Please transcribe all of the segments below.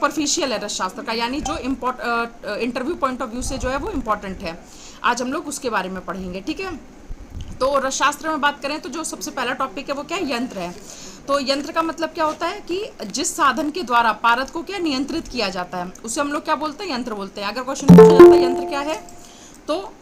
Superficial है रसशास्त्र का, यानी जो इंटरव्यू पॉइंट ऑफ व्यू से जो है वो इम्पोर्टेंट है। आज हम लोग उसके बारे में पढ़ेंगे, ठीक है। तो रसशास्त्र में बात करें तो जो सबसे पहला टॉपिक है वो क्या है, यंत्र है। तो यंत्र का मतलब क्या होता है कि जिस साधन के द्वारा पारद को क्या नियंत्रित किया जाता है उसे हम लोग क्या बोलते हैं, यंत्र बोलते हैं। अगर क्वेश्चन पूछा जाता है यंत्र क्या है, तो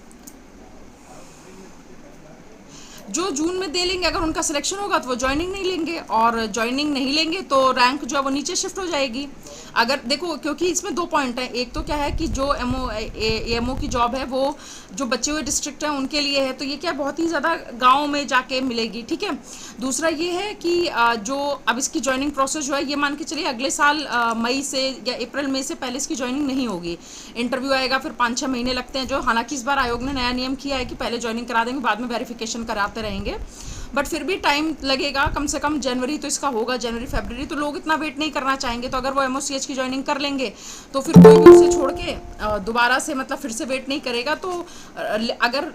जो जून में दे लेंगे, अगर उनका सिलेक्शन होगा तो वो ज्वाइनिंग नहीं लेंगे, और ज्वाइनिंग नहीं लेंगे तो रैंक जो है वो नीचे शिफ्ट हो जाएगी। अगर देखो, क्योंकि इसमें दो पॉइंट है, एक तो क्या है कि जो एमओ की जॉब है वो जो बचे हुए डिस्ट्रिक्ट हैं उनके लिए है, तो ये क्या बहुत ही ज़्यादा गाँव में जाके मिलेगी, ठीक है। दूसरा ये है कि जो अब इसकी ज्वाइनिंग प्रोसेस जो है, ये मान के चलिए अगले साल मई से या अप्रैल मई से पहले इसकी ज्वाइनिंग नहीं होगी। इंटरव्यू आएगा, फिर 5-6 महीने लगते हैं, जो हालांकि इस बार आयोग ने नया नियम किया है कि पहले ज्वाइनिंग करा देंगे, बाद में वेरिफिकेशन कराते रहेंगे, बट फिर भी टाइम लगेगा। कम से कम जनवरी तो इसका होगा, जनवरी फरवरी, तो लोग इतना वेट नहीं करना चाहेंगे। तो अगर वो एमओसीएच की ज्वाइनिंग कर लेंगे तो फिर कोई भी उसे छोड़ के दोबारा से मतलब फिर से वेट नहीं करेगा। तो अगर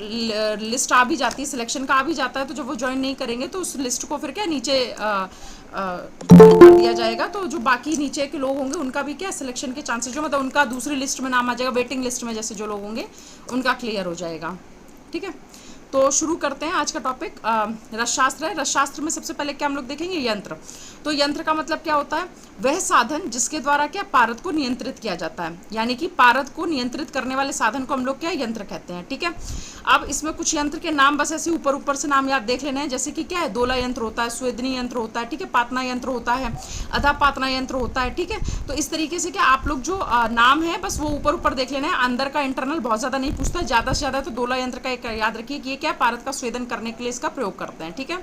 लिस्ट आ भी जाती है, सिलेक्शन का आ भी जाता है, तो जब वो ज्वाइन नहीं करेंगे तो उस लिस्ट को फिर क्या नीचे कर दिया जाएगा। तो जो बाकी नीचे के लोग होंगे उनका भी क्या सिलेक्शन के चांसेस, जो मतलब उनका दूसरी लिस्ट में नाम आ जाएगा, वेटिंग लिस्ट में जैसे जो लोग होंगे उनका क्लियर हो जाएगा, ठीक है। तो शुरू करते हैं आज का टॉपिक। रसशास्त्र है। रसशास्त्र में सबसे पहले क्या हम लोग देखेंगे, यंत्र। तो यंत्र का मतलब क्या होता है, वह साधन जिसके द्वारा क्या पारद को नियंत्रित किया जाता है, यानी कि पारद को नियंत्रित करने वाले साधन को हम लोग क्या यंत्र कहते हैं, ठीक है। अब इसमें कुछ यंत्र के नाम बस ऐसे ऊपर ऊपर से नाम याद देख लेने हैं, जैसे कि क्या है, दोला यंत्र होता है, स्वेदनी यंत्र होता है, ठीक है, पातना यंत्र होता है, अधा पातना यंत्र होता है, ठीक है। तो इस तरीके से क्या आप लोग जो नाम है बस वो ऊपर ऊपर देख लेना है, अंदर का इंटरनल बहुत ज्यादा नहीं पूछता, ज्यादा से ज्यादा तो दोला यंत्र का एक याद रखिए कि ये क्या पारद का स्वेदन करने के लिए इसका प्रयोग करते हैं, ठीक है।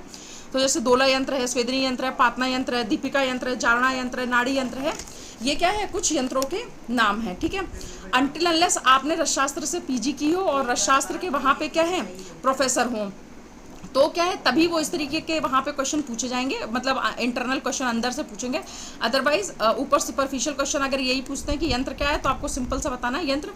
तो जैसे दोला यंत्र है, स्वेदनी यंत्र है, पातना यंत्र है, दीपिका यंत्र है, जारणा यंत्र है, नाड़ी यंत्र है, ये क्या है, कुछ यंत्रों के नाम है, ठीक है। अनटिल अनलेस आपने रसशास्त्र से पीजी की हो और रसशास्त्र के वहां पे क्या है प्रोफेसर हो, तो क्या है तभी वो इस तरीके के वहाँ पे क्वेश्चन पूछे जाएंगे, मतलब इंटरनल क्वेश्चन अंदर से पूछेंगे। अदरवाइज ऊपर सुपरफिशियल क्वेश्चन अगर यही पूछते हैं कि यंत्र क्या है, तो आपको सिंपल सा बताना है, यंत्र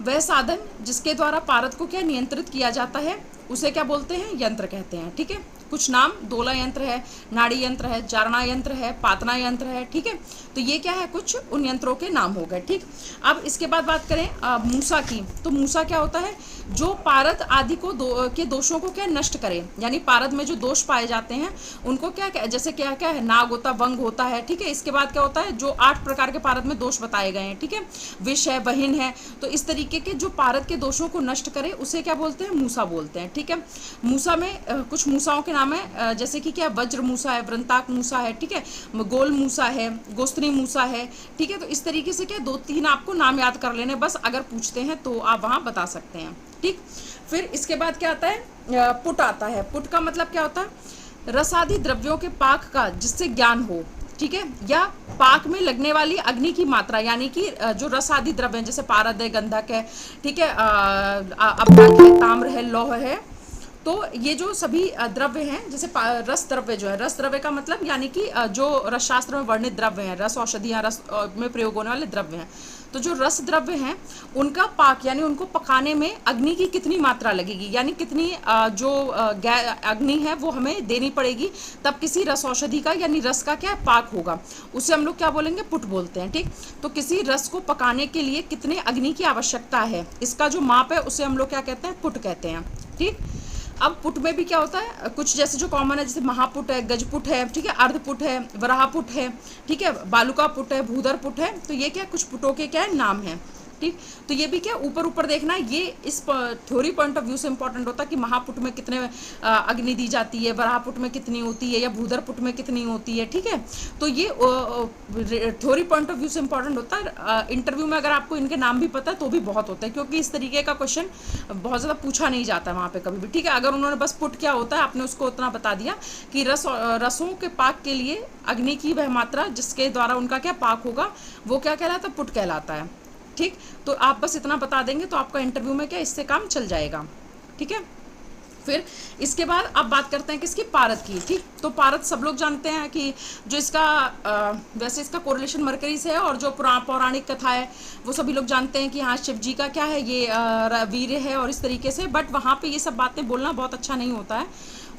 वह साधन जिसके द्वारा पारद को क्या नियंत्रित किया जाता है उसे क्या बोलते हैं, यंत्र कहते हैं, ठीक है। कुछ नाम, दोला यंत्र है, नाड़ी यंत्र है, जारणा यंत्र है, पातना यंत्र है, ठीक है। तो ये क्या है, कुछ उन यंत्रों के नाम हो गए, ठीक। अब इसके बाद बात करें मूसा की, तो मूसा क्या होता है, जो पारद आदि को के दोषों को क्या नष्ट करे, यानी पारद में जो दोष पाए जाते हैं उनको क्या जैसे क्या क्या है, नाग होता, वंग होता है, ठीक है। इसके बाद क्या होता है, जो 8 प्रकार के पारद में दोष बताए गए हैं, ठीक है, विष है, वहिन है, तो इस तरीके के जो पारद के दोषों को नष्ट करे उसे क्या बोलते हैं, मूसा बोलते हैं, ठीक है। मूसा में कुछ मूसाओं के नाम है, जैसे कि क्या वज्र मूसा है, वृंताक मूसा है, ठीक है, गोल मूसा है, गोस्त्री मूसा है, ठीक है। तो इस तरीके से क्या 2-3 आपको नाम याद कर लेने, बस अगर पूछते हैं तो आप वहां बता सकते हैं, ठीक। फिर इसके बाद क्या आता है, पुट आता है। पुट का मतलब क्या होता है, रसादि द्रव्यों के पाक का जिससे ज्ञान हो, ठीक है, या पाक में लगने वाली अग्नि की मात्रा, यानी कि जो रसादि द्रव्य है, जैसे पारद है, गंधक है, ठीक है, अभ्रक है, ताम्र है, लौह है, तो ये जो सभी द्रव्य हैं, जैसे रस द्रव्य जो है, रस द्रव्य का मतलब यानी कि जो रसशास्त्र में वर्णित द्रव्य हैं, रस औषधियाँ, रस में प्रयोग होने वाले द्रव्य हैं, तो जो रस द्रव्य हैं उनका पाक यानी उनको पकाने में अग्नि की कितनी मात्रा लगेगी, यानी कितनी जो अग्नि है वो हमें देनी पड़ेगी, तब किसी रस औषधि का यानी रस का क्या पाक होगा, उसे हम लोग क्या बोलेंगे, पुट बोलते हैं, ठीक। तो किसी रस को पकाने के लिए कितने अग्नि की आवश्यकता है, इसका जो माप है उसे हम लोग क्या कहते हैं, पुट कहते हैं, ठीक। अब पुट में भी क्या होता है, कुछ जैसे जो कॉमन है, जैसे महापुट है, गजपुट है, ठीक है, अर्धपुट है, वराहपुट है, ठीक है, बालुका पुट है, भूधर पुट है, तो ये क्या कुछ पुटों के क्या है नाम है, ठीक। तो ये भी क्या ऊपर ऊपर देखना है, ये इस थ्योरी पॉइंट ऑफ व्यू से इंपॉर्टेंट होता है कि महापुट में कितने अग्नि दी जाती है, वराहपुट में कितनी होती है, या भूधर पुट में कितनी होती है, ठीक है। तो ये थ्योरी पॉइंट ऑफ व्यू से इंपॉर्टेंट होता है। इंटरव्यू में अगर आपको इनके नाम भी पता है तो भी बहुत होता है, क्योंकि इस तरीके का क्वेश्चन बहुत ज़्यादा पूछा नहीं जाता है वहाँ पे कभी भी, ठीक है। अगर उन्होंने बस पुट क्या होता है आपने उसको उतना बता दिया कि रसों के पाक के लिए अग्नि की वह मात्रा जिसके द्वारा उनका क्या पाक होगा वो क्या कहलाता है, पुट कहलाता है, ठीक। तो आप बस इतना बता देंगे तो आपका इंटरव्यू में क्या इससे काम चल जाएगा, ठीक है। फिर इसके बाद अब बात करते हैं किसकी, पारद की, ठीक। तो पारद सब लोग जानते हैं कि जो इसका वैसे इसका कोरिलेशन मरकरी से है, और जो पौराणिक कथा है वो सभी लोग जानते हैं कि हाँ शिव जी का क्या है, ये वीर्य है और इस तरीके से, बट वहाँ पे ये सब बातें बोलना बहुत अच्छा नहीं होता है।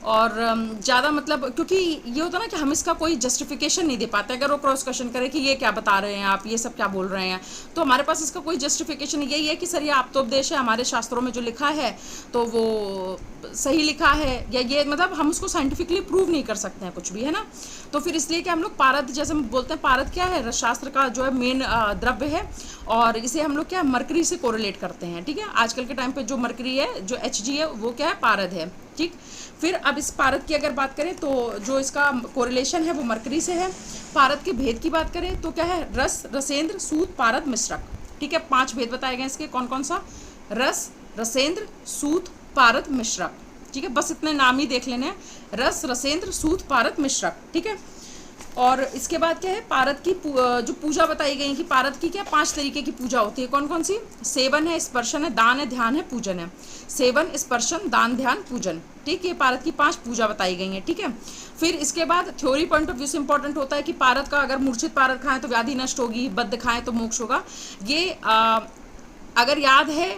और ज़्यादा मतलब क्योंकि ये होता है ना कि हम इसका कोई जस्टिफिकेशन नहीं दे पाते। अगर वो क्रॉस क्वेश्चन करे कि ये क्या बता रहे हैं आप, ये सब क्या बोल रहे हैं, तो हमारे पास इसका कोई जस्टिफिकेशन यही है कि सर ये आप्तोपदेश है, हमारे शास्त्रों में जो लिखा है तो वो सही लिखा है, या ये मतलब हम उसको साइंटिफिकली प्रूव नहीं कर सकते हैं कुछ भी, है ना। तो फिर इसलिए कि हम लोग पारद, जैसे हम बोलते हैं पारद क्या है, रसशास्त्र का जो है मेन द्रव्य है, और इसे हम लोग क्या मरकरी से कोरिलेट करते हैं, ठीक है। आजकल के टाइम पे जो मरकरी है, जो Hg है, वो क्या है, पारद है, ठीक। फिर अब इस पारद की अगर बात करें तो जो इसका कोरिलेशन है वो मरकरी से है। पारद के भेद की बात करें तो क्या है, रस, रसेंद्र, सूत, पारद, मिश्रक, ठीक है। 5 भेद बताए गए इसके, कौन कौन सा, रस, रसेंद्र, सूत, पारद, मिश्रक, ठीक है। बस इतने नाम ही देख लेने हैं, रस, रसेंद्र, सूत, पारद, मिश्रक, ठीक है। और इसके बाद क्या है, पारद की जो पूजा बताई गई कि पारद की क्या 5 तरीके की पूजा होती है, कौन कौन सी, सेवन है, स्पर्शन है, दान है, ध्यान है, पूजन है। सेवन, स्पर्शन, दान, ध्यान, पूजन, ठीक है। पारद की 5 पूजा बताई गई हैं, ठीक है। फिर इसके बाद थ्योरी पॉइंट ऑफ व्यू से इंपॉर्टेंट होता है कि पारद का अगर मूर्छित पारद खाएं तो व्याधि नष्ट होगी, बद्ध खाएं तो मोक्ष होगा। ये अगर याद है,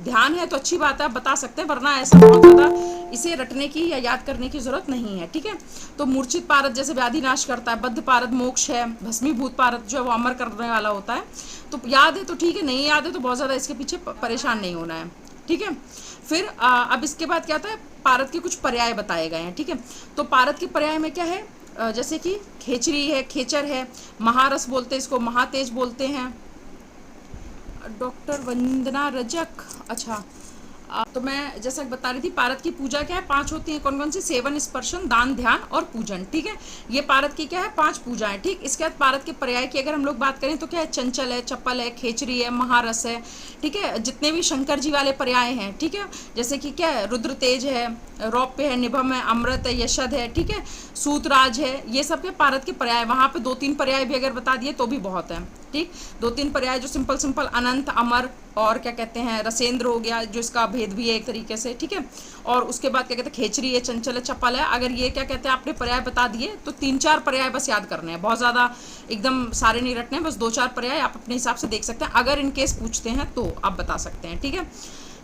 ध्यान है तो अच्छी बात है, आप बता सकते हैं, वरना ऐसा बहुत ज़्यादा इसे रटने की या याद करने की जरूरत नहीं है, ठीक है। तो मूर्छित पारद जैसे व्याधि नाश करता है, बद्ध पारद मोक्ष है, भस्मीभूत पारद जो है वो अमर करने वाला होता है। तो याद है तो ठीक है, नहीं याद है तो बहुत ज़्यादा इसके पीछे परेशान नहीं होना है, ठीक है। फिर अब इसके बाद क्या होता है, पारद के कुछ पर्याय बताए गए हैं, ठीक है। तो पारद के पर्याय में क्या है, जैसे कि खेचरी है, खेचर है, महारस बोलते हैं इसको, महातेज बोलते हैं। डॉक्टर वंदना रजक, अच्छा। तो मैं जैसा बता रही थी, पारद की पूजा क्या है, 5 होती है, कौन कौन सी, सेवन, स्पर्शन, दान, ध्यान और पूजन, ठीक है। ये पारद की क्या है, 5 पूजाएं, ठीक। इसके बाद पारद के पर्याय की अगर हम लोग बात करें तो क्या है, चंचल है, चप्पल है, खेचरी है, महारस है, ठीक है। जितने भी शंकर जी वाले पर्याय हैं, ठीक है, जैसे कि क्या है, रुद्र तेज है, रौप्य है, निभम है, अमृत है, यशद है, ठीक है, सूतराज है, ये सब के पारद के पर्याय। वहाँ पे 2-3 पर्याय भी अगर बता दिए तो भी बहुत है, ठीक। 2-3 पर्याय जो सिंपल सिंपल, अनंत, अमर और क्या कहते हैं, रसेंद्र हो गया, जो इसका भेद भी है एक तरीके से, ठीक है। और उसके बाद क्या कहते हैं, खेचरी है, चंचल है, चप्पल है। अगर ये क्या कहते हैं आपने पर्याय बता दिए तो 3-4 पर्याय बस याद करने हैं, बहुत ज़्यादा एकदम सारे नहीं रटने, बस 2-4 पर्याय आप अपने हिसाब से देख सकते हैं। अगर इन केस पूछते हैं तो आप बता सकते हैं, ठीक है।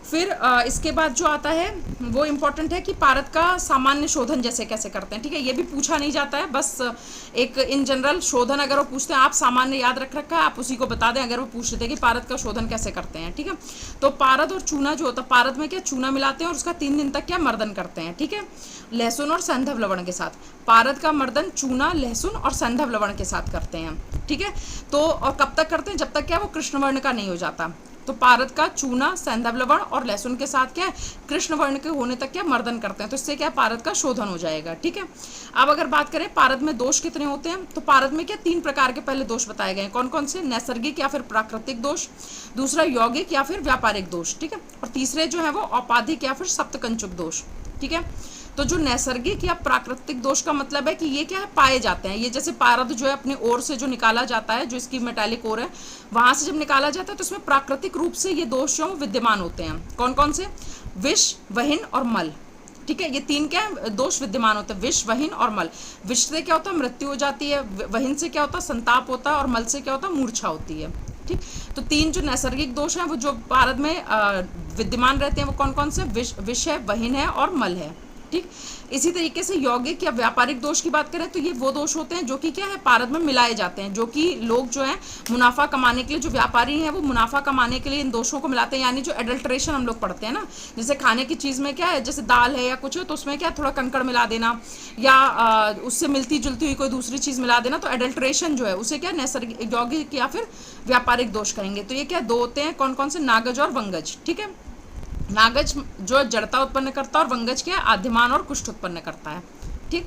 फिर इसके बाद जो आता है वो इम्पोर्टेंट है कि पारद का सामान्य शोधन जैसे कैसे करते हैं, ठीक है। ये भी पूछा नहीं जाता है, बस एक इन जनरल शोधन अगर वो पूछते हैं, आप सामान्य याद रख रखा है, आप उसी को बता दें अगर वो पूछ रहे थे कि पारद का शोधन कैसे करते हैं, ठीक है। तो पारद और चूना जो होता है, पारद में क्या चूना मिलाते हैं और उसका 3 दिन तक क्या मर्दन करते हैं, ठीक है, लहसुन और संधव लवण के साथ। पारद का मर्दन चूना, लहसुन और संधव लवण के साथ करते हैं, ठीक है। तो और कब तक करते हैं, जब तक क्या वो कृष्ण वर्ण का नहीं हो जाता। तो पारद का चूना, सैंधव लवण और लहसुन के साथ क्या है, कृष्ण वर्ण के होने तक क्या मर्दन करते हैं, तो इससे क्या पारद का शोधन हो जाएगा, ठीक है। अब अगर बात करें पारद में दोष कितने होते हैं, तो पारद में क्या 3 प्रकार के पहले दोष बताए गए हैं, कौन कौन से, नैसर्गिक या फिर प्राकृतिक दोष, दूसरा यौगिक या फिर व्यापारिक दोष, ठीक है, और तीसरे जो है वो औपाधिक या फिर सप्तकंचुक दोष, ठीक है। तो जो नैसर्गिक या प्राकृतिक दोष का मतलब है कि ये क्या है, पाए जाते हैं। ये जैसे पारद जो है अपने ओर से जो निकाला जाता है, जो इसकी मेटालिक ओर है, वहां से जब निकाला जाता है तो उसमें प्राकृतिक रूप से ये दोष जो विद्यमान होते हैं। कौन कौन से, विष, वहिन और मल, ठीक है। ये 3 क्या है, दोष विद्यमान होते हैं, विष, वहिन और मल। विष से क्या होता है, मृत्यु हो जाती है, वहिन से क्या होता है, संताप होता है, और मल से क्या होता है, मूर्छा होती है, ठीक। तो 3 जो नैसर्गिक दोष हैं वो जो पारद में विद्यमान रहते हैं वो कौन कौन से, विष है, वहिन है और मल है, ठीक। इसी तरीके से यौगिक या व्यापारिक दोष की बात करें तो ये वो दोष होते हैं जो कि क्या है, पारद में मिलाए जाते हैं, जो कि लोग जो है मुनाफा कमाने के लिए, जो व्यापारी हैं वो मुनाफा कमाने के लिए इन दोषों को मिलाते हैं। यानी जो एडल्ट्रेशन हम लोग पढ़ते हैं ना, जैसे खाने की चीज़ में क्या है, जैसे दाल है या कुछ है तो उसमें क्या थोड़ा कंकड़ मिला देना, या उससे मिलती जुलती हुई कोई दूसरी चीज़ मिला देना, तो एडल्ट्रेशन जो है उसे क्या नैसर्गिक, यौगिक या फिर व्यापारिक दोष कहेंगे। तो ये क्या 2 होते हैं, कौन कौन से, नागज और वंगज, ठीक है। नागज जो जड़ता उत्पन्न करता है और वंगज क्या है, आद्यमान और कुष्ठ उत्पन्न करता है, ठीक।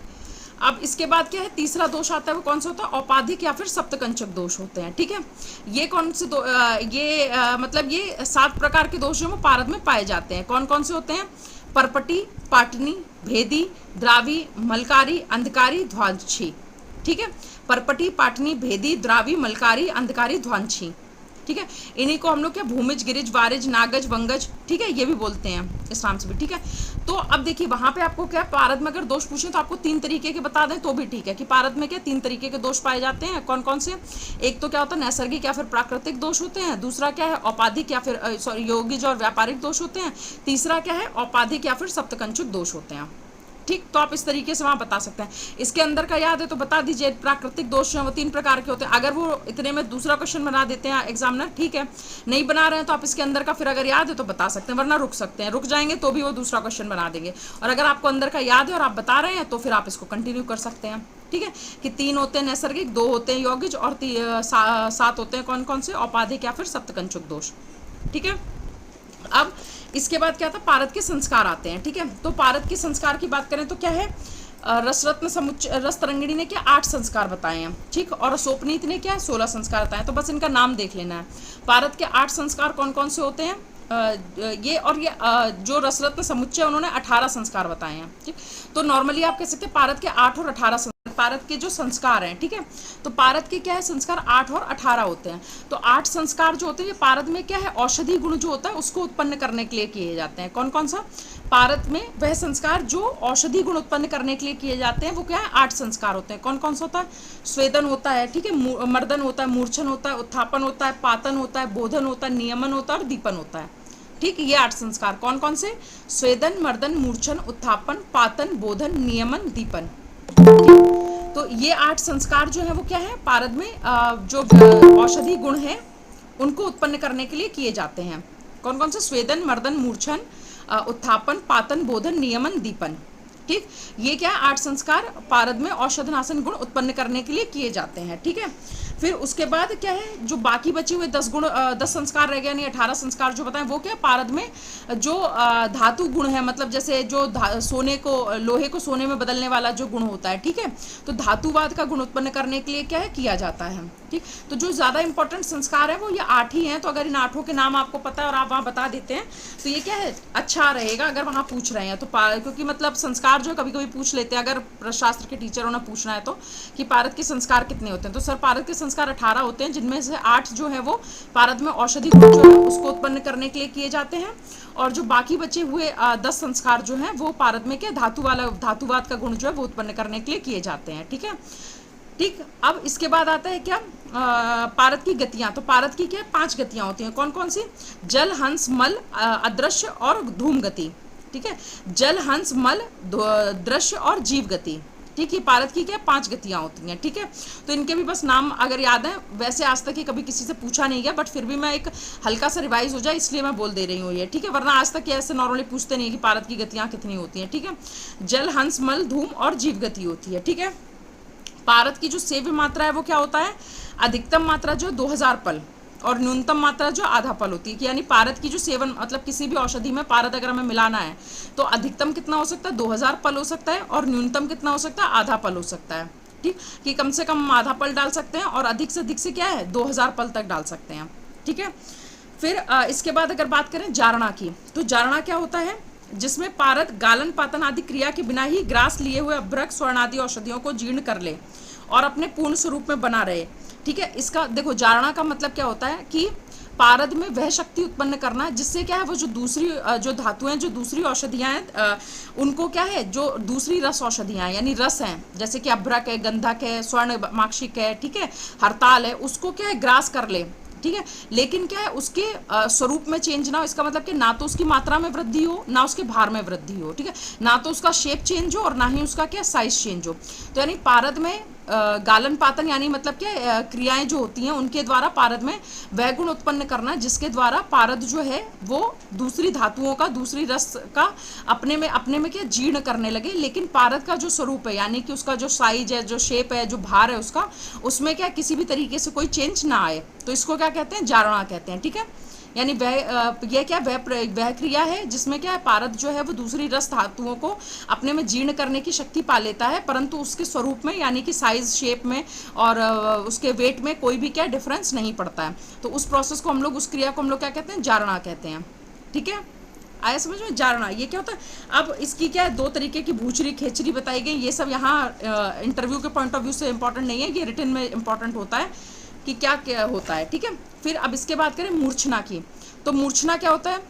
अब इसके बाद क्या है, तीसरा दोष आता है, वो कौन सा होता है, औपाधिक या फिर सप्तकंचक दोष होते हैं, ठीक है। ये कौन से मतलब ये 7 प्रकार के दोष जो वो पारद में पाए जाते हैं। कौन कौन से होते हैं, परपटी, पाटनी, भेदी, द्रावी, मलकारी, अंधकारी, ध्वांछी, ठीक है। परपटी, पाटनी, भेदी, द्रावी, मलकारी, अंधकारी, ध्वांछी, ठीक है। इन्हीं को हम लोग क्या भूमिज, गिरिज, वारिज, नागज, वंगज, ठीक है, ये भी बोलते हैं इस नाम से भी, ठीक है। तो अब देखिए वहां पे आपको क्या, पारद में अगर दोष पूछे तो आपको 3 तरीके के बता दें तो भी ठीक है, कि पारद में क्या 3 तरीके के दोष पाए जाते हैं। कौन कौन से, एक तो क्या होता है नैसर्गिक या फिर प्राकृतिक दोष होते हैं, दूसरा क्या है औपाधिक या फिर यौगिक और व्यापारिक दोष होते हैं, तीसरा क्या है औपाधिक या फिर सप्तकंचुक दोष होते हैं, ठीक, तो आप इस तरीके से वहाँ बता सकते हैं। इसके अंदर का याद है तो बता दीजिए। प्राकृतिक दोष हैं वो 3 प्रकार के होते हैं। अगर वो इतने में दूसरा क्वेश्चन बना देते हैं एग्जामिनर, ठीक है, नहीं बना रहे हैं तो आप इसके अंदर का फिर अगर याद है तो बता सकते हैं, वरना रुक सकते हैं, रुक जाएंगे तो भी वो दूसरा क्वेश्चन बना देंगे। और अगर आपको अंदर का याद है और आप बता रहे हैं तो फिर आप इसको कंटिन्यू कर सकते हैं। ठीक है, कि 3 होते हैं नैसर्गिक, 2 होते हैं यौगिज और 7 होते हैं कौन कौन से, औपाधिक या फिर सप्तकंचुक दोष। ठीक है, अब इसके बाद क्या था, पारद के संस्कार आते हैं। ठीक है, तो पारद के संस्कार की बात करें तो क्या है, रसरत्न समुच्चय, रस तरंगिणी ने क्या 8 संस्कार बताए हैं। ठीक, और सोपनीत ने क्या 16 संस्कार बताए, तो बस इनका नाम देख लेना है। पारद के 8 संस्कार कौन कौन से होते हैं, ये और ये जो रसरत्न समुच्चय उन्होंने 18 संस्कार बताए हैं। ठीक, तो नॉर्मली आप कह सकते हैं पारद के 8 और 18 पारद के जो संस्कार हैं। ठीक है, तो पारद के क्या है संस्कार 8 और 18 होते हैं। तो 8 संस्कार जो होते हैं ये पारद में क्या है, औषधि गुण जो होता है उसको उत्पन्न करने के लिए किए जाते हैं। कौन कौन सा, पारद में वह संस्कार जो औषधि गुण उत्पन्न करने के लिए किए जाते हैं वो क्या है, 8 संस्कार होते हैं। कौन कौन सा होता है, स्वेदन होता है, ठीक है, मर्दन होता है, मूर्छन होता है, उत्थापन होता है, पातन होता है, बोधन होता है, नियमन होता है और दीपन होता है। ठीक, ये 8 संस्कार कौन कौन से, स्वेदन, मर्दन, मूर्छन, उत्थापन, पातन, बोधन, नियमन, दीपन। तो ये 8 संस्कार जो है वो क्या है, पारद में जो औषधि गुण है उनको उत्पन्न करने के लिए किए जाते हैं। कौन कौन से, स्वेदन, मर्दन, मूर्छन, उत्थापन, पातन, बोधन, नियमन, दीपन। ठीक, ये क्या 8 संस्कार पारद में औषधनाशन गुण उत्पन्न करने के लिए किए जाते हैं। ठीक है, फिर उसके बाद क्या है, जो बाकी बचे हुए 10 संस्कार रह गए, यानी 18 संस्कार जो बताएं वो क्या, पारद में जो धातु गुण है, मतलब जैसे जो सोने को, लोहे को सोने में बदलने वाला जो गुण होता है। ठीक है, तो धातुवाद का गुण उत्पन्न करने के लिए क्या है, किया जाता है। ठीक, तो जो ज़्यादा इंपॉर्टेंट संस्कार है वो ये 8 ही हैं। तो अगर इन 8 के नाम आपको पता है और आप वहाँ बता देते हैं तो ये क्या है, अच्छा रहेगा अगर वहाँ पूछ रहे हैं तो। क्योंकि मतलब संस्कार जो कभी कभी पूछ लेते हैं, अगर शास्त्र के टीचरों ने पूछना है तो, कि पारद के संस्कार कितने होते हैं, तो सर पारद के संस्कार 18 होते हैं, जिनमें से 8 जो है वो पारद में औषधि गुण जो है उसको उत्पन्न करने के लिए किए जाते हैं। और जो बाकी बचे हुए 10 संस्कार जो हैं वो पारद में क्या धातुवाद का गुण जो है वो उत्पन्न करने के लिए किए जाते हैं। ठीक है, ठीक, अब इसके बाद आता है क्या, पारद की गतियां। तो पारद की क्या 5 गतियां होती हैं। कौन कौन सी, जल, हंस, मल, अदृश्य और धूम गति। ठीक है, जल, हंस, मल, दृश्य और जीव गति। ठीक है, पारद की क्या 5 गतियां होती हैं। ठीक है, तो इनके भी बस नाम अगर याद है, वैसे आज तक ये कभी किसी से पूछा नहीं गया, बट फिर भी मैं एक हल्का सा रिवाइज हो जाए इसलिए मैं बोल दे रही हूँ ये। ठीक है, वरना आज तक ये ऐसे नॉर्मली पूछते नहीं कि पारद की गतियां कितनी होती हैं। ठीक है, जल, हंस, मल, धूम और जीव गति होती है। ठीक है, पारद की जो सेव्य मात्रा है वो क्या होता है, अधिकतम मात्रा जो 2000 पल और न्यूनतम मात्रा जो आधा पल होती है। कि यानी पारद की जो सेवन, मतलब किसी भी औषधि में पारद अगर हमें मिलाना है तो अधिकतम कितना हो सकता है, 2000 पल हो सकता है, और न्यूनतम कितना हो सकता है, आधा पल हो सकता है। ठीक, कि कम से कम आधा पल डाल सकते हैं और अधिक से क्या है 2000 पल तक डाल सकते हैं। ठीक है, फिर इसके बाद अगर बात करें जारणा की, तो जारणा क्या होता है, जिसमें पारद गालन पातन आदि क्रिया के बिना ही ग्रास लिए हुए अभ्रक स्वर्ण आदि औषधियों को जीर्ण कर ले और अपने पूर्ण स्वरूप में बना रहे। ठीक है, इसका देखो जारणा का मतलब क्या होता है कि पारद में वह शक्ति उत्पन्न करना जिससे क्या है वो जो दूसरी जो धातुएं, जो दूसरी औषधियां हैं उनको क्या है, जो दूसरी रस औषधियां हैं यानी रस हैं, जैसे कि अभ्रक है, गंधक है, स्वर्ण माक्षिक है, ठीक है, हरताल है, उसको क्या है ग्रास कर ले। ठीक है, लेकिन क्या है उसके स्वरूप में चेंज ना हो। इसका मतलब कि ना तो उसकी मात्रा में वृद्धि हो ना उसके भार में वृद्धि हो। ठीक है, ना तो उसका शेप चेंज हो और ना ही उसका क्या साइज चेंज हो। तो यानी पारद में गालन पातन यानी मतलब क्या क्रियाएं जो होती हैं उनके द्वारा पारद में वह गुण उत्पन्न करना जिसके द्वारा पारद जो है वो दूसरी धातुओं का, दूसरी रस का अपने में क्या जीर्ण करने लगे। लेकिन पारद का जो स्वरूप है यानी कि उसका जो साइज है, जो शेप है, जो भार है उसका, उसमें क्या किसी भी तरीके से कोई चेंज ना आए, तो इसको क्या कहते हैं, जारणा कहते हैं। ठीक है, यानी यह क्या वह क्रिया है जिसमें क्या है पारद जो है वो दूसरी रस धातुओं को अपने में जीर्ण करने की शक्ति पा लेता है, परंतु उसके स्वरूप में यानी कि साइज, शेप में और उसके वेट में कोई भी क्या डिफरेंस नहीं पड़ता है। तो उस प्रोसेस को हम लोग, उस क्रिया को हम लोग क्या कहते हैं, जारणा कहते हैं। ठीक है, आया समझ में, जारणा ये क्या होता है। अब इसकी क्या है 2 तरीके की भूचरी खेचरी बताई गई। ये सब यहाँ इंटरव्यू के पॉइंट ऑफ व्यू से इंपॉर्टेंट नहीं है, ये रिटन में इंपॉर्टेंट होता है कि क्या क्या होता है। ठीक है, फिर अब इसके बात करें मूर्छना की, तो मूर्छना क्या होता है,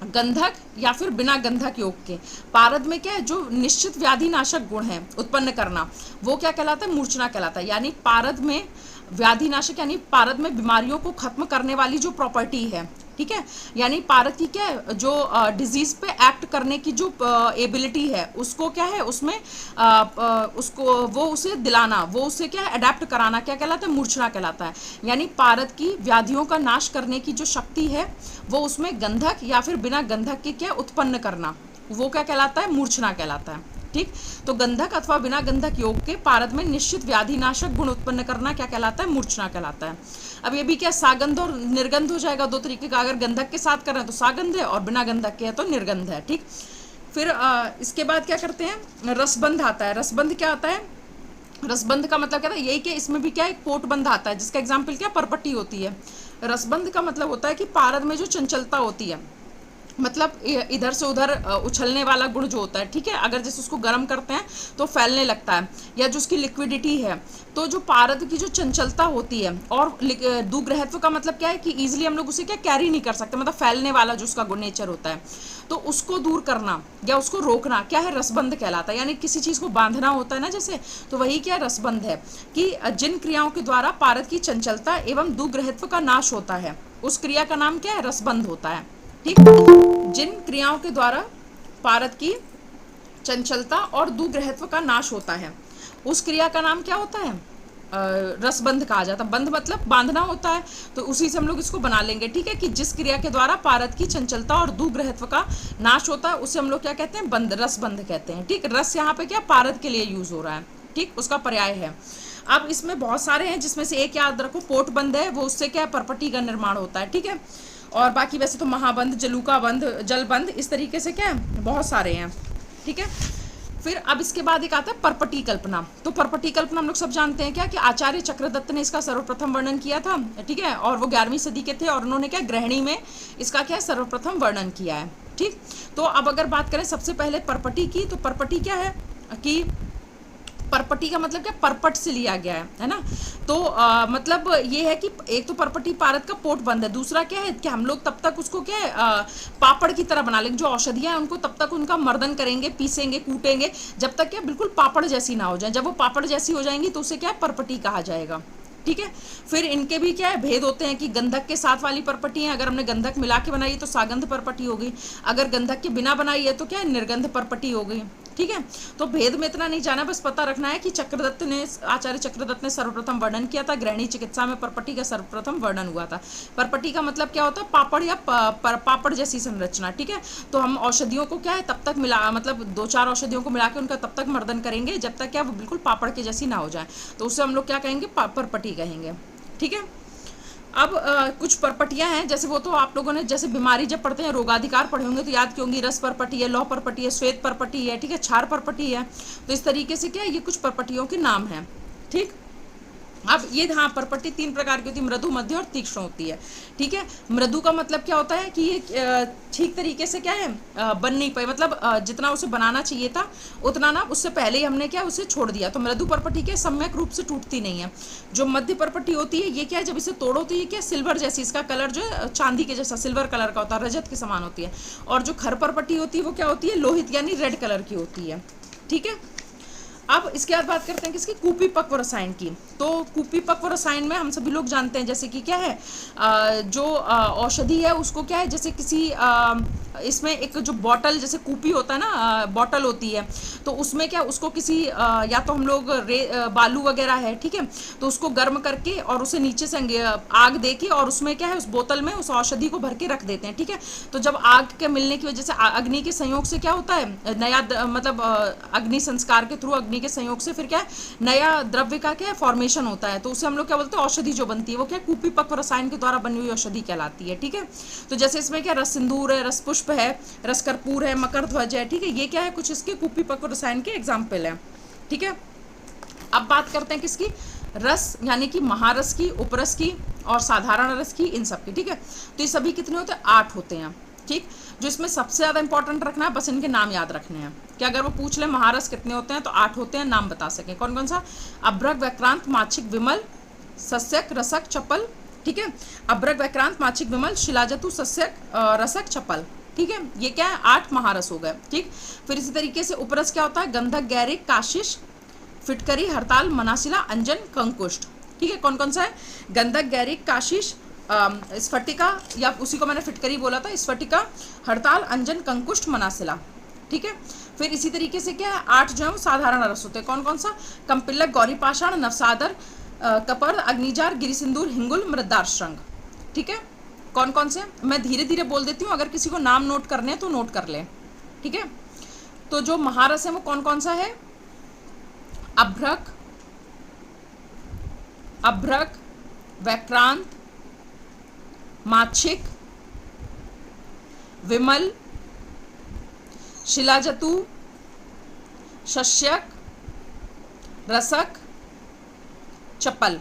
गंधक या फिर बिना गंधक योग के पारद में क्या है जो निश्चित व्याधि नाशक गुण है उत्पन्न करना, वो क्या कहलाता है, मूर्छना कहलाता है। यानी पारद में व्याधि नाशक यानी पारद में बीमारियों को खत्म करने वाली जो प्रॉपर्टी है, ठीक है, यानी पारद की क्या है, जो डिजीज पे एक्ट करने की जो एबिलिटी है उसको क्या है, उसमें उसको वो उसे दिलाना, वो उसे क्या है अडेप्ट कराना, क्या कहलाता है, मूर्छना कहलाता है। यानी पारद की व्याधियों का नाश करने की जो शक्ति है वो उसमें गंधक या फिर बिना गंधक के क्या उत्पन्न करना, वो क्या कहलाता है, मूर्छना कहलाता है। ठीक, तो गंधक अथवा बिना गंधक योग के पारद में निश्चित व्याधिनाशक गुण उत्पन्न करना क्या कहलाता है, मूर्छना कहलाता है। अब ये भी क्या सागंध और निर्गंध हो जाएगा, दो तरीके का, अगर गंधक के साथ कर रहे हैं तो सागंध है और बिना गंधक के है तो निर्गंध है। ठीक, फिर इसके बाद क्या करते हैं, रसबंध आता है। रसबंध क्या आता है, रसबंध का मतलब क्या था, यही कि इसमें भी क्या एक पोटबंध आता है, जिसका एग्जाम्पल क्या परपट्टी होती है। रसबंध का मतलब होता है कि पारद में जो चंचलता होती है, मतलब इधर से उधर उछलने वाला गुण जो होता है, ठीक है, अगर जैसे उसको गर्म करते हैं तो फैलने लगता है, या जो उसकी लिक्विडिटी है, तो जो पारद की जो चंचलता होती है, और दुग्रहत्व का मतलब क्या है कि इजीली हम लोग उसे क्या कैरी नहीं कर सकते, मतलब फैलने वाला जो उसका गुण नेचर होता है, तो उसको दूर करना या उसको रोकना क्या है, रसबंध कहलाता है। यानी किसी चीज़ को बांधना होता है ना जैसे, तो वही क्या रसबंध है, कि जिन क्रियाओं के द्वारा पारद की चंचलता एवं दुग्रहत्व का नाश होता है उस क्रिया का नाम क्या है, रसबंध होता है। ठीक, जिन क्रियाओं के द्वारा पारद की चंचलता और दुग्रहत्व का नाश होता है उस क्रिया का नाम क्या होता है, रसबंध कहा जाता है। बंध मतलब बांधना होता है, तो उसी से हम लोग इसको बना लेंगे। ठीक है, कि जिस क्रिया के द्वारा पारद की चंचलता और दुग्रहत्व का नाश होता है उसे हम लोग क्या कहते हैं, बंध, रसबंध कहते हैं। ठीक, रस यहाँ पे क्या पारद के लिए यूज हो रहा है, ठीक, उसका पर्याय है। अब इसमें बहुत सारे हैं, जिसमें से एक याद रखो, पोटबंध है, वो उससे क्या परपटी का निर्माण होता है। ठीक है, और बाकी वैसे तो महाबंध, जलूका बंध, जलबंध, इस तरीके से क्या है बहुत सारे हैं। ठीक है, फिर अब इसके बाद एक आता है परपटी कल्पना। तो परपटी कल्पना हम लोग सब जानते हैं क्या, कि आचार्य चक्रदत्त ने इसका सर्वप्रथम वर्णन किया था। ठीक है, और वो 11वीं सदी के थे, और उन्होंने क्या ग्रहणी में इसका क्या सर्वप्रथम वर्णन किया है। ठीक, तो अब अगर बात करें सबसे पहले परपटी की, तो परपटी क्या है कि परपटी का मतलब क्या, परपट से लिया गया है ना। तो मतलब ये है कि एक तो परपटी पारद का पोट बंद है, दूसरा क्या है कि हम लोग तब तक उसको क्या है पापड़ की तरह बना लेंगे, जो औषधियाँ हैं उनको तब तक उनका मर्दन करेंगे, पीसेंगे, कूटेंगे, जब तक क्या बिल्कुल पापड़ जैसी ना हो जाए। जब वो पापड़ जैसी हो जाएंगी तो उसे क्या है परपटी कहा जाएगा। ठीक है, फिर इनके भी क्या है भेद होते हैं, कि गंधक के साथ वाली परपटी है, अगर हमने गंधक मिला के बनाई तो सागंध परपटी हो गई, अगर गंधक के बिना बनाई है तो क्या है निर्गंध परपटी हो गई। ठीक है, तो भेद में इतना नहीं जाना, बस पता रखना है कि चक्रदत्त ने, आचार्य चक्रदत्त ने सर्वप्रथम वर्णन किया था, ग्रहणी चिकित्सा में परपटी का सर्वप्रथम वर्णन हुआ था। परपटी का मतलब क्या होता है, पापड़ या पापड़ जैसी संरचना। ठीक है, तो हम औषधियों को क्या है तब तक मिला, मतलब 2-4 औषधियों को मिला के उनका तब तक मर्दन करेंगे जब तक क्या वो बिल्कुल पापड़ के जैसी ना हो जाए, तो उससे हम लोग क्या कहेंगे, परपटी कहेंगे। ठीक है, अब कुछ परपटियां हैं, जैसे वो तो आप लोगों ने जैसे बीमारी जब पढ़ते हैं, रोगाधिकार पढ़े होंगे तो याद क्यों होंगी, रस परपटी है, लौह परपटी है, श्वेत परपटी है, ठीक है, क्षार परपटी है। तो इस तरीके से क्या है, ये कुछ परपटियों के नाम हैं। ठीक, अब ये हाँ परपट्टी 3 प्रकार की होती है, मृदु, मध्य और तीक्ष्ण होती है। ठीक है, मृदु का मतलब क्या होता है कि ये ठीक तरीके से क्या है बन नहीं पाई, मतलब जितना उसे बनाना चाहिए था उतना ना, उससे पहले ही हमने क्या उसे छोड़ दिया, तो मृदु परपट्टी क्या सम्यक रूप से टूटती नहीं है। जो मध्य परपट्टी होती है ये क्या है, जब इसे तोड़ो तो ये क्या सिल्वर जैसी, इसका कलर जो है चांदी के जैसा सिल्वर कलर का होता है, रजत के समान होती है। और जो खर परपट्टी होती है वो क्या होती है, लोहित यानी रेड कलर की होती है। ठीक है, अब इसके बाद बात करते हैं किसकी, कुपीपक्व रसायन की। तो कुपीपक्व रसायन में हम सभी लोग जानते हैं जैसे कि क्या है जो औषधि है उसको क्या है, जैसे किसी इसमें एक जो बॉटल जैसे कूपी होता है ना, बॉटल होती है, तो उसमें क्या उसको किसी या तो हम लोग बालू वगैरह है, ठीक है, तो उसको गर्म करके और उसे नीचे से आग दे के और उसमें क्या है उस बोतल में उस औषधि को भर के रख देते हैं। ठीक है, तो जब आग के मिलने की वजह से अग्नि के संयोग से क्या होता है, नया मतलब अग्नि संस्कार के थ्रू अग्नि के संयोग से फिर क्या है नया द्रव्य का क्या है फॉर्मेशन होता है, तो उसे हम लोग क्या बोलते हैं, औषधि जो बनती है वो क्या कुपीपक्व रसायन के द्वारा बनी हुई औषधि कहलाती है। ठीक है, तो जैसे इसमें क्या रस सिंदूर है, रस पुष्प है, रस कर्पूर है, मकर ध्वज है। ठीक है, ये क्या है कुछ इसके कुपीपक्व रसायन के एग्जाम्पल है। ठीक है, अब बात करते हैं किसकी, रस यानी कि महारस की, उपरस की और साधारण रस की, इन सब की। ठीक है, तो ये सभी कितने होते हैं, 8 होते हैं। ठीक, जो इसमें सबसे ज़्यादा इंपॉर्टेंट रखना है बस इनके नाम याद रखने हैं, कि अगर वो पूछ ले महारस कितने होते हैं तो 8 होते हैं, नाम बता सकें कौन कौन सा, अभ्रक, वैक्रांत, माछिक, विमल, सस्यक, रसक, चपल। ठीक है, अभ्रक, वैक्रांत, माछिक, विमल, शिलाजतु, सस्यक, रसक, चपल। ठीक है, ये क्या है 8 महारस हो गए। ठीक, फिर इसी तरीके से उपरस क्या होता है, गंधक, गैरिक, काशिश, फिटकरी, हड़ताल, मनासिला, अंजन, कंकुष्ठ। ठीक है, कौन कौन सा है, गंधक, गैरिक, काशिश, स्फटिका, या उसी को मैंने फिटकरी बोला था, स्फटिका, हड़ताल, अंजन, कंकुष्ट, मनासिला। ठीक है, फिर इसी तरीके से क्या है, 8 जो है वो साधारण रस होते हैं। कौन कौन सा? कंपिलक, गौरी पाषाण, नवसादर, कपर्द, अग्निजार, गिरिसिंदूर, हिंगुल, मृदार श्रृंग। ठीक है, कौन कौन से? मैं धीरे धीरे बोल देती हूँ, अगर किसी को नाम नोट करने हैं तो नोट कर लें। ठीक है, तो जो महारस है वो कौन कौन सा है? अभ्रक, अभ्रक, वैक्रांत, माच्छिक, विमल, शिलाजतु, शस्यक, रसक, चपल।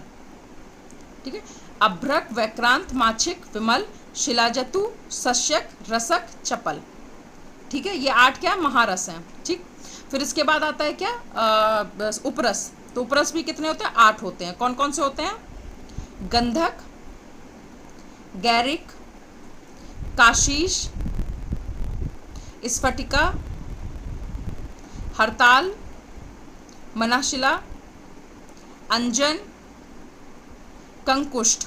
ठीक है, अभ्रक, वैक्रांत, माच्छिक, विमल, शिलाजतु, शस्यक, रसक, चपल। ठीक है, ये 8 क्या महारस हैं। ठीक, फिर इसके बाद आता है क्या? उपरस। तो उपरस भी कितने होते हैं? 8 होते हैं। कौन कौन से होते हैं? गंधक, गैरिक, काशीश, स्फटिका, हड़ताल, मनाशिला, अंजन, कंकुष्ठ।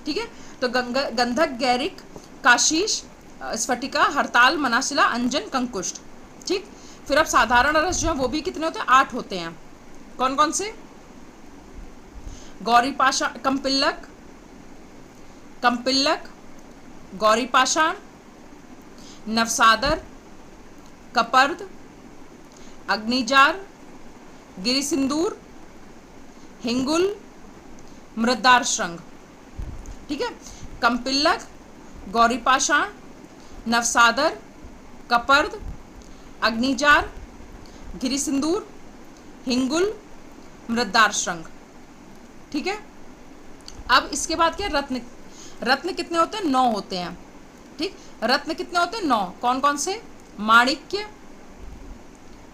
ठीक है, तो गंधक, गैरिक, काशीश, स्फटिका, हड़ताल, मनाशिला, अंजन, कंकुष्ठ। ठीक, फिर अब साधारण रस जो है वो भी कितने होते हैं? 8 होते हैं। कौन कौन से? गौरी पाषाण, कंपिलक, कंपिलक, गौरी पाषाण, नवसादर, कपर्द, अग्निजार, गिरिसिंदूर, हिंगुल, मृदार श्रृंग। ठीक है, कंपिलक, गौरी पाषाण, नवसादर, कपर्द, अग्निजार, गिरिसिंदूर, हिंगुल, मृदार श्रृंग। ठीक है, अब इसके बाद क्या? रत्न। रत्न कितने होते हैं? 9 होते हैं। ठीक, रत्न कितने होते हैं? 9। कौन कौन से? माणिक्य,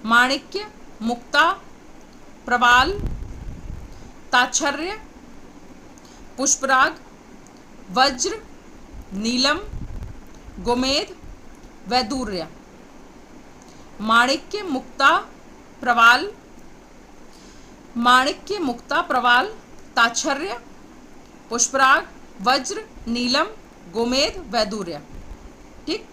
माणिक्य, मुक्ता, प्रवाल, ताच्छर्य, पुष्पराग, वज्र, नीलम, गोमेद, वैदूर्य। माणिक्य, मुक्ता, प्रवाल, माणिक्य, मुक्ता, प्रवाल, ताच्छर्य, पुष्पराग, वज्र, नीलम, गोमेद, वैदूर्य। ठीक,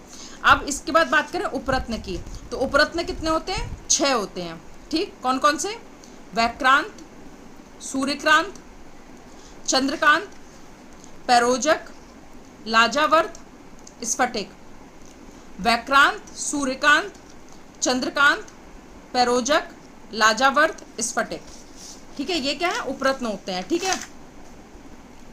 अब इसके बाद बात करें उपरत्न की। तो उपरत्न कितने होते हैं? 6 होते हैं। ठीक, कौन कौन से? वैक्रांत, सूर्यक्रांत, चंद्रकांत, पैरोजक, लाजावर्त, स्फटिक। वैक्रांत, सूर्यकांत, चंद्रकांत, पैरोजक, लाजावर्त, स्फटिक। ठीक है, ये क्या है? उपरत्न होते हैं। ठीक है,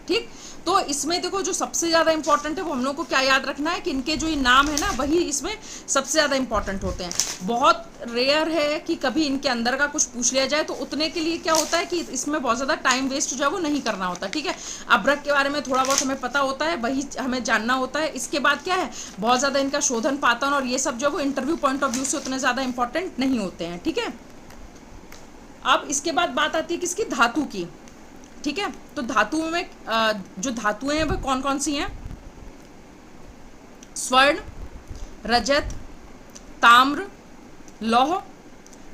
ठीक, तो इसमें देखो जो सबसे ज़्यादा इंपॉर्टेंट है वो हम लोग को क्या याद रखना है कि इनके जो ये नाम है ना वही इसमें सबसे ज़्यादा इंपॉर्टेंट होते हैं। बहुत रेयर है कि कभी इनके अंदर का कुछ पूछ लिया जाए, तो उतने के लिए क्या होता है कि इसमें बहुत ज़्यादा टाइम वेस्ट जो है वो नहीं करना होता। ठीक है, अभ्रक के बारे में थोड़ा बहुत हमें पता होता है, वही हमें जानना होता है। इसके बाद क्या है, बहुत ज़्यादा इनका शोधन पातन और ये सब जो है वो इंटरव्यू पॉइंट ऑफ व्यू से उतने ज़्यादा इंपॉर्टेंट नहीं होते हैं। ठीक है, अब इसके बाद बात आती है किसकी? धातु की। ठीक है, तो धातुओं में जो धातुएं हैं वो कौन कौन सी हैं? स्वर्ण, रजत, ताम्र, लौह,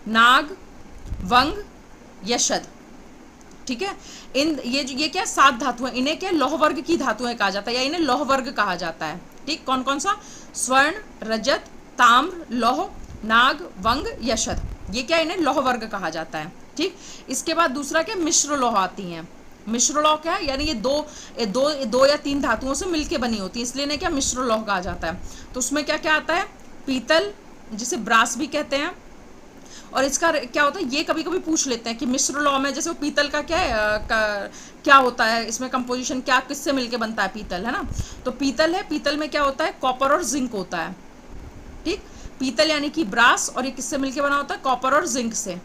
नाग, वंग, यशद। ठीक है, ये क्या 7 धातुएं, इन्हें क्या लौह वर्ग की धातुएं कहा जाता है या इन्हें लौह वर्ग कहा जाता है। ठीक, कौन कौन सा? स्वर्ण, रजत, ताम्र, लौह, नाग, वंग, यशद। ये क्या? इन्हें लौह वर्ग कहा जाता है। ठीक, इसके बाद दूसरा क्या? मिश्र लौह आती हैं। मिश्र लौह क्या है? यानी ये दो या 3 धातुओं से मिलके बनी होती है, इसलिए इन्हें क्या मिश्र लौह कहा जाता है। तो उसमें क्या क्या आता है? पीतल, जिसे ब्रास भी कहते हैं। और इसका क्या होता है, ये कभी कभी पूछ लेते हैं कि मिश्र लौह में जैसे वो पीतल का क्या है, क्या होता है, इसमें कंपोजिशन क्या किससे मिलके बनता है पीतल, है ना। तो पीतल है, पीतल में क्या होता है? कॉपर और जिंक होता है। ठीक, पीतल यानी कि ब्रास, और ये किससे मिलके बना होता है? कॉपर और जिंक से।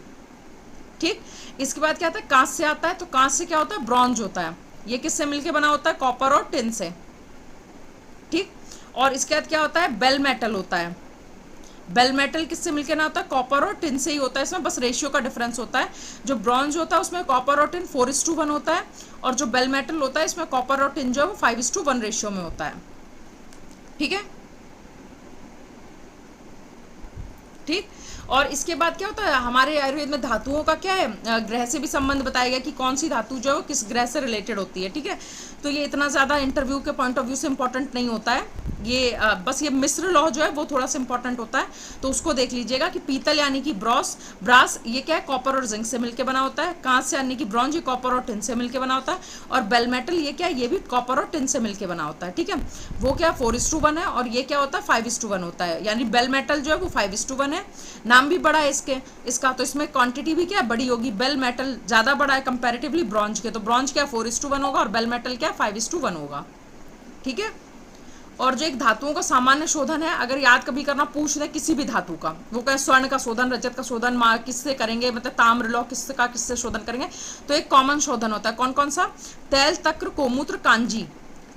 ठीक, इसके बाद क्या आता है? कांच से आता है। तो कांच से क्या होता है? ब्रॉन्ज होता है। ये किससे मिलके बना होता है? कॉपर और टिन से। ठीक, और इसके बाद क्या होता है? बेल मेटल होता है। बेल मेटल किससे मिलके ना होता है? कॉपर और टिन से ही होता है। इसमें बस रेशियो का डिफरेंस होता है। जो ब्रॉन्ज होता है उसमें कॉपर और टिन 4:1 होता है, और जो बेल मेटल होता है इसमें कॉपर और टिन जो है वो 5:1 रेशियो में होता है। ठीक है, ठीक, और इसके बाद क्या होता है, हमारे आयुर्वेद में धातुओं का क्या है, ग्रह से भी संबंध बताया गया कि कौन सी धातु जो है किस ग्रह से रिलेटेड होती है। ठीक है, तो ये इतना ज़्यादा इंटरव्यू के पॉइंट ऑफ व्यू से इंपॉर्टेंट नहीं होता है ये, बस ये मिश्र लौह जो है वो थोड़ा सा इंपॉर्टेंट होता है, तो उसको देख लीजिएगा कि पीतल यानी कि ब्रास ये क्या है, कॉपर और जिंक से मिलकर बना होता है। कांस्य यानी कि ब्रॉन्ज, ये कॉपर और टिन से मिलकर बना होता है। और बेल मेटल ये क्या है, ये भी कॉपर और टिन से मिलकर बना होता है। ठीक है, वो क्या 4:1 है, और ये क्या होता है 5:1 होता है, यानी बेल मेटल जो है वो 5:1 है। नाम भी बड़ा है इसका, तो इसमें क्वांटिटी भी क्या बड़ी होगी, बेल मेटल ज़्यादा बड़ा है कंपैरेटिवली ब्रॉन्ज के, तो ब्रॉन्ज क्या 4:1 होगा और बेल मेटल क्या 5:1 होगा। ठीक है, और जो एक धातुओं का सामान्य शोधन है, अगर याद कभी करना पूछ दे किसी भी धातु का, वो कहे स्वर्ण का शोधन, रजत का शोधन किससे करेंगे, मतलब ताम्र लौह किससे शोधन करेंगे, तो एक कॉमन शोधन होता है। कौन कौन सा, तैल, तक्र, गोमूत्र, कांजी,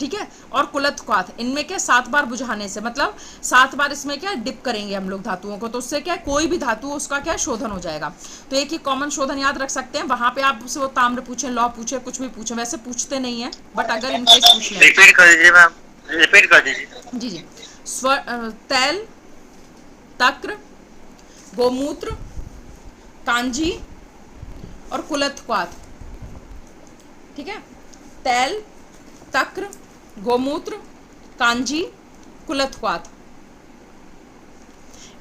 ठीक है, और कुलत क्वाथ, इनमें क्या 7 बार बुझाने से, मतलब 7 बार इसमें क्या डिप करेंगे हम लोग धातुओं को, तो उससे क्या कोई भी धातु उसका क्या शोधन हो जाएगा। तो एक ही कॉमन शोधन याद रख सकते हैं, वहां पे आप उससे वो ताम्र पूछे, लौह पूछे, कुछ भी पूछे, वैसे पूछते नहीं है, बट अगर इनकेस पूछ लें। रिपीट कर दीजिए मैम, रिपीट कर दीजिए। जी, तैल, तक्र, गोमूत्र, कांजी और कुलत क्वाथ। ठीक है, तैल, तक्र, गोमूत्र, कांजी, कुलत क्वाथ,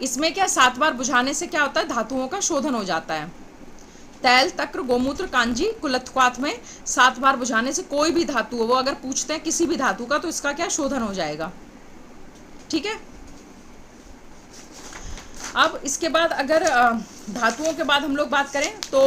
इसमें क्या 7 बार बुझाने से क्या होता है, धातुओं का शोधन हो जाता है। तैल, तक्र, गोमूत्र, कांजी, कुलत क्वाथ में 7 बार बुझाने से कोई भी धातु हो, वो अगर पूछते हैं किसी भी धातु का, तो इसका क्या शोधन हो जाएगा। ठीक है, अब इसके बाद अगर धातुओं के बाद हम लोग बात करें तो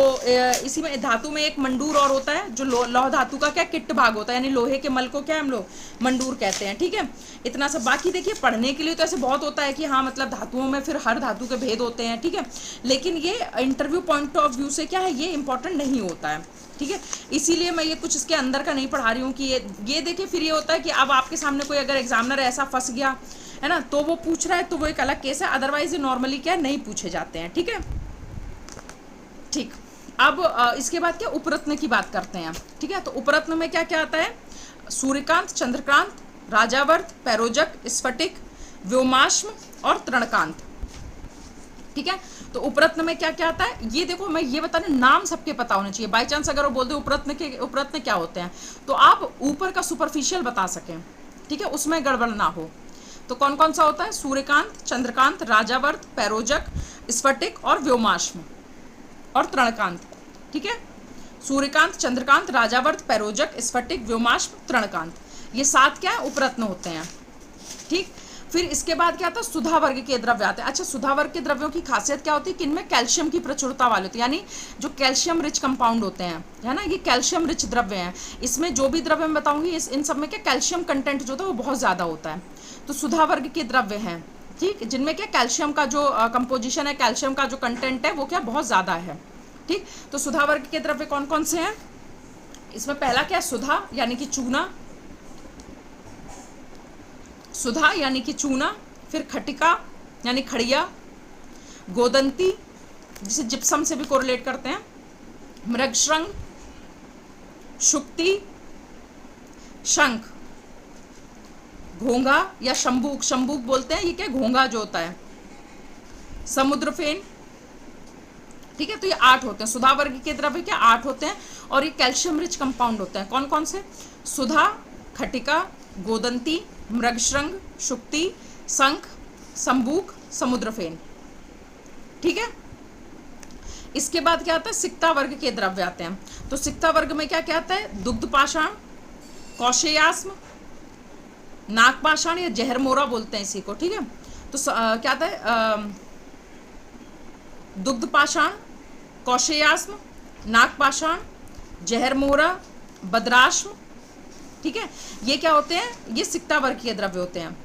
इसी में धातु में एक मंडूर और होता है, जो लौह धातु का क्या किट्ट भाग होता है, यानी लोहे के मल को क्या हम लोग मंडूर कहते हैं। ठीक है, इतना सब। बाकी देखिए पढ़ने के लिए तो ऐसे बहुत होता है कि हाँ मतलब धातुओं में फिर हर धातु के भेद होते हैं। ठीक है, लेकिन ये इंटरव्यू पॉइंट ऑफ व्यू से क्या है, ये इंपॉर्टेंट नहीं होता है। ठीक है, इसीलिए मैं ये कुछ इसके अंदर का नहीं पढ़ा रही हूँ कि ये देखिए फिर ये होता है कि अब आपके सामने कोई अगर एग्जामिनर ऐसा फंस गया है ना, तो वो पूछ रहा है तो वो एक अलग केस है, अदरवाइज ये नॉर्मली क्या नहीं पूछे जाते हैं। ठीक है, ठीक। अब इसके बाद क्या उपरत्न की बात करते हैं। ठीक है, तो उपरत्न में क्या क्या आता है, सूर्यकांत, चंद्रकांत, राजावर्त, पैरोजक, स्फटिक, व्योमाश्म और तृणकांत। ठीक है, तो उपरत्न में क्या क्या आता है, ये देखो मैं ये बता रही, नाम सबके पता होने चाहिए। बाई चांस अगर वो बोल दे उपरत्न क्या होते हैं, तो आप ऊपर का सुपरफिशियल बता सकें। ठीक है, उसमें गड़बड़ ना हो। तो कौन कौन सा होता है, सूर्यकांत, चंद्रकांत, राजावर्त, पैरोजक, स्फटिक और व्योमाश्म और तृणकांत। ठीक है, सूर्यकांत, चंद्रकांत, राजावर्त, पैरोजक, स्फटिक, व्योमाश्म, तृणकांत, ये 7 क्या है उपरत्न होते हैं। ठीक, फिर इसके बाद क्या आता है, सुधा वर्ग के द्रव्य आते हैं। अच्छा, सुधा वर्ग के द्रव्यों की खासियत क्या होती है कि इनमें कैल्शियम की प्रचुरता वाले होते हैं, यानी जो कैल्शियम रिच कंपाउंड होते हैं, है ना, ये कैल्शियम रिच द्रव्य हैं। इसमें जो भी द्रव्य मैं बताऊंगी इन सब में क्या कैल्शियम कंटेंट जो होता है वो बहुत ज़्यादा होता है। तो सुधा वर्ग के द्रव्य हैं, ठीक, जिनमें क्या कैल्शियम का जो कंपोजिशन है, कैल्शियम का जो कंटेंट है वो क्या बहुत ज़्यादा है। ठीक, तो सुधा वर्ग के द्रव्य कौन कौन से हैं, इसमें पहला क्या, सुधा यानी कि चूना, सुधा यानी कि चूना, फिर खटिका यानी खड़िया, गोदंती जिसे जिप्सम से भी कोरिलेट करते हैं, मृगशृंग, शुक्ति, शंख, घोंघा या शंबूक, शंबूक बोलते हैं, ये क्या घोंघा जो होता है, समुद्रफेन। ठीक है, तो ये 8 होते हैं सुधा वर्ग के द्रव्य, क्या 8 होते हैं, और ये कैल्शियम रिच कंपाउंड होते हैं। कौन कौन से, सुधा, खटिका, गोदंती, मृगशृंग, शुक्ति, शंख, संबूक, समुद्रफेन। ठीक है, इसके बाद क्या आता है, सिक्ता वर्ग के द्रव्य आते हैं। तो सिक्ता वर्ग में क्या क्या आता है, दुग्धपाषाण, कौशेयास्म, नागपाषाण या जहरमोरा बोलते हैं इसी को। ठीक है, तो क्या आता है, दुग्धपाषाण, कौशेयास्म, नागपाषाण, जहरमोरा, बद्राश्म। ठीक है, ये क्या होते हैं, ये सिक्ता वर्ग के द्रव्य होते हैं।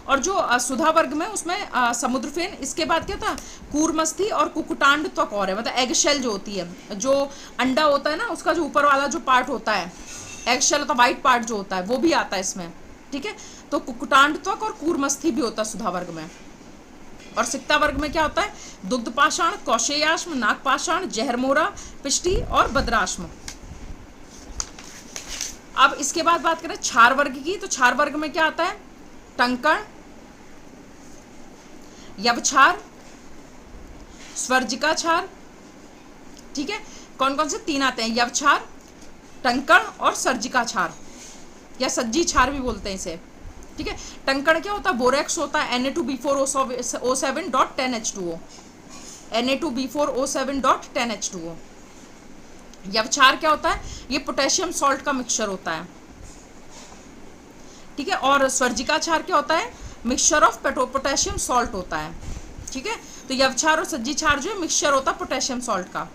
और जो सुधा वर्ग में उसमें समुद्रफेन, इसके बाद क्या था, कूर्मस्थी और कुकुटांड त्वक और है, मतलब एग शेल जो होती है, जो अंडा होता है ना उसका जो ऊपर वाला जो पार्ट होता है, एग शेल होता है, वाइट पार्ट जो होता है वो भी आता है इसमें। ठीक है, तो कुकुटांड त्वक और कूर्मस्थी भी होता है सुधा वर्ग में। और सिक्ता वर्ग में क्या होता है, दुग्धपाषाण, कौशेयाश्म, नागपाषाण, जहरमोरा, पिष्टी और बद्राश्म। अब इसके बाद बात करें क्षार वर्ग की, तो क्षार वर्ग में क्या आता है, टंकण, यवक्षार, स्वर्जिका क्षार, ठीक है। कौन कौन से 3 आते हैं, यवक्षार, टंकण और सर्जिका क्षार, या सज्जी क्षार भी बोलते हैं इसे, ठीक है। टंकण क्या होता है, बोरेक्स होता है, Na2B4O7.10H2O, Na2B4O7.10H2O। यवक्षार क्या होता है, ये पोटेशियम सॉल्ट का मिक्सचर होता है, ठीक है। और स्वर्जिका क्षार क्या होता है, मिक्सचर ऑफ पोटेशियम सॉल्ट होता है, ठीक है। तो यवक्षार और सज्जी क्षार जो है मिक्सचर होता है पोटेशियम सॉल्ट का,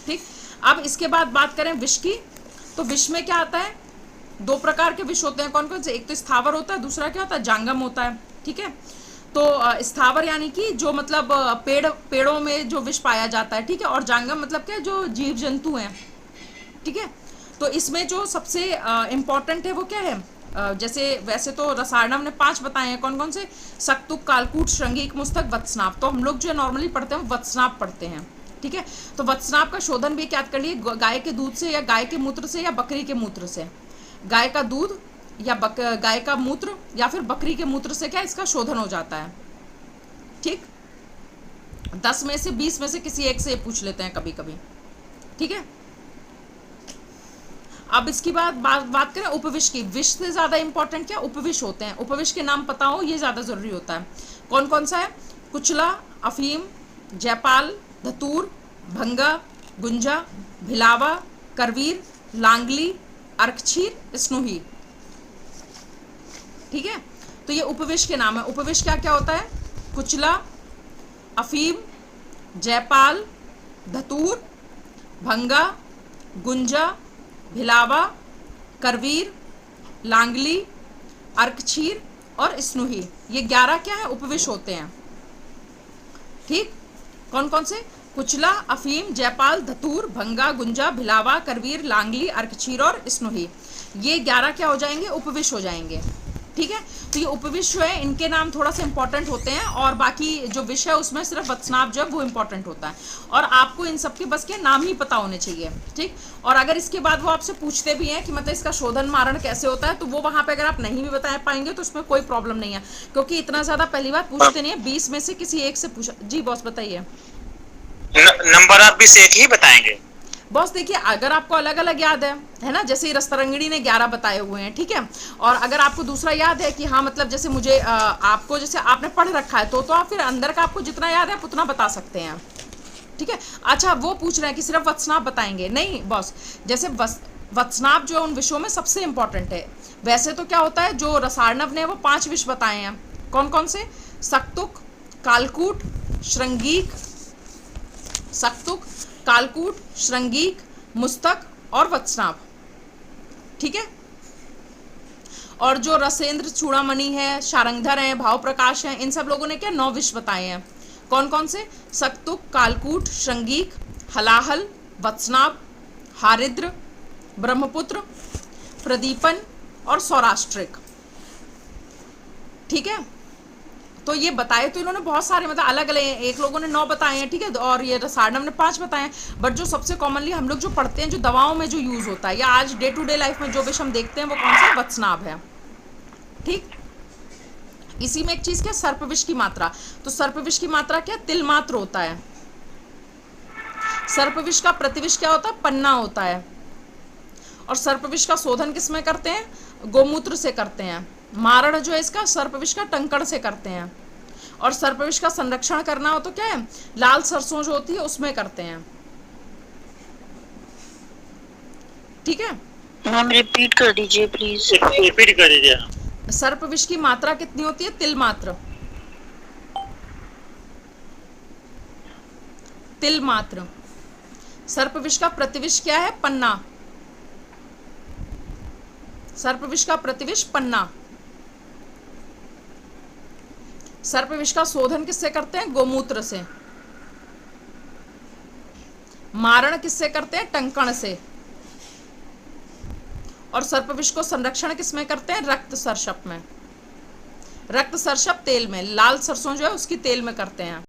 ठीक। अब इसके बाद बात करें विष की, तो विष में क्या आता है, 2 प्रकार के विष होते हैं। कौन कौन से, एक तो स्थावर होता है, दूसरा क्या होता है, जांगम होता है, ठीक है। तो स्थावर यानी कि जो मतलब पेड़ों में जो विष पाया जाता है, ठीक है। और जांगम मतलब क्या, जो जीव जंतु हैं, ठीक है। तो इसमें जो सबसे इम्पोर्टेंट है वो क्या है, जैसे वैसे तो रसायनम ने 5 बताए हैं, कौन कौन से, सक्तुक, कालकूट, श्रृंगीक, मुस्तक, वत्सनाभ। तो हम लोग जो नॉर्मली पढ़ते हैं वत्सनाभ पढ़ते हैं, ठीक है। तो वत्सनाभ का शोधन भी याद कर लिए, गाय के दूध से या गाय के मूत्र से या बकरी के मूत्र से, गाय का दूध या गाय का मूत्र या फिर बकरी के मूत्र से क्या इसका शोधन हो जाता है, ठीक। 10 में से 20 में से किसी एक से पूछ लेते हैं कभी कभी, ठीक है। अब इसकी बात करें उपविष की। विष से ज्यादा इंपॉर्टेंट क्या उपविष होते हैं, उपविष के नाम पता हो ये ज्यादा जरूरी होता है। कौन कौन सा है, कुचला, अफीम, जयपाल, धतूर, भंगा, गुंजा, भिलावा, करवीर, लांगली, अर्कक्षीर, स्नोही, ठीक है। तो ये उपविष के नाम है। उपविष क्या क्या होता है, कुचला, अफीम, जयपाल, धतूर, भंगा, गुंजा, भिलावा, करवीर, लांगली, अर्कक्षीर और स्नोही, ये 11 क्या है उपविष होते हैं, ठीक। कौन कौन से, कुचला, अफीम, जयपाल, धतूर, भंगा, गुंजा, भिलावा, करवीर, लांगली, अर्कक्षीर और स्नोही, ये 11 क्या हो जाएंगे उपविष हो जाएंगे, ठीक है। तो ये उपविष जो है इनके नाम थोड़ा सा इंपॉर्टेंट होते हैं, और बाकी जो विष है उसमें सिर्फ वत्सनाभ जो है वो इंपॉर्टेंट होता है, और आपको इन सबके बस के नाम ही पता होने चाहिए, ठीक। और अगर इसके बाद वो आपसे पूछते भी हैं कि मतलब इसका शोधन मारण कैसे होता है, तो वो वहां पे अगर आप नहीं भी बता पाएंगे तो उसमें कोई प्रॉब्लम नहीं है, क्योंकि इतना ज्यादा पहली बात पूछते नहीं है। 20 में से किसी एक से पूछा। जी बॉस बताइए। नंबर आप भी से एक ही बताएंगे? बॉस देखिए, अगर आपको अलग अलग याद है ना, जैसे रस्तरंगिणी ने 11 बताए हुए हैं, ठीक है। और अगर आपको दूसरा याद है कि हाँ मतलब जैसे मुझे आपको जैसे आपने पढ़ रखा है तो आप फिर अंदर का आपको जितना याद है आप उतना बता सकते हैं, ठीक है। अच्छा वो पूछ रहे हैं कि सिर्फ वत्सनाभ बताएंगे, नहीं बॉस, जैसे वत्सनाभ जो उन विषयों में सबसे इंपॉर्टेंट है। वैसे तो क्या होता है, जो रसार्णव ने वो 5 विष बताए हैं। कौन कौन से, सक्तुक, कालकूट, श्रृंगीक, सक्तुक, कालकूट, श्रृंगीक, मुस्तक और वत्सनाभ, ठीक है। और जो रसेंद्र, चूड़ामणि है, शारंगधर है, भाव प्रकाश है, इन सब लोगों ने क्या 9 विष बताए हैं। कौन कौन से, सक्तुक, कालकूट, श्रृंगीक, हलाहल, वत्सनाभ, हारिद्र, ब्रह्मपुत्र, प्रदीपन और सौराष्ट्रिक, ठीक है। तो ये बताए तो इन्होंने बहुत सारे मतलब अलग अलग, एक लोगों ने 9 बताए हैं, ठीक है, और ये रसार्णव ने 5 बताए हैं। बट जो सबसे कॉमनली हम लोग जो पढ़ते हैं, जो दवाओं में जो यूज होता है या आज डे टू डे लाइफ में जो विष हम देखते हैं वो कौन सा, वत्सनाभ है, ठीक। इसी में एक चीज क्या, सर्पविष की मात्रा। तो सर्पविष की मात्रा क्या, तिल मात्र होता है। सर्पविष का प्रतिविष क्या होता है, पन्ना होता है। और सर्पविष का शोधन किसमें करते हैं, गोमूत्र से करते हैं। मारण जो है इसका सर्पविष का टंकण से करते हैं। और सर्पविष का संरक्षण करना हो तो क्या है, लाल सरसों जो होती है उसमें करते हैं, ठीक है। मैम रिपीट कर दीजिए प्लीज। रिपीट कर दीजिए। सर्पविष की मात्रा कितनी होती है, तिल मात्र, तिल मात्र। सर्पविष का प्रतिविष क्या है, पन्ना। सर्पविष का प्रतिविष पन्ना। सर्पविष का शोधन किससे करते हैं, गोमूत्र से। मारण किससे करते हैं, टंकण से। और सर्पविष को संरक्षण किसमें करते हैं, रक्त सर्षप में। रक्त सर्षप तेल में, लाल सरसों जो है उसकी तेल में करते हैं।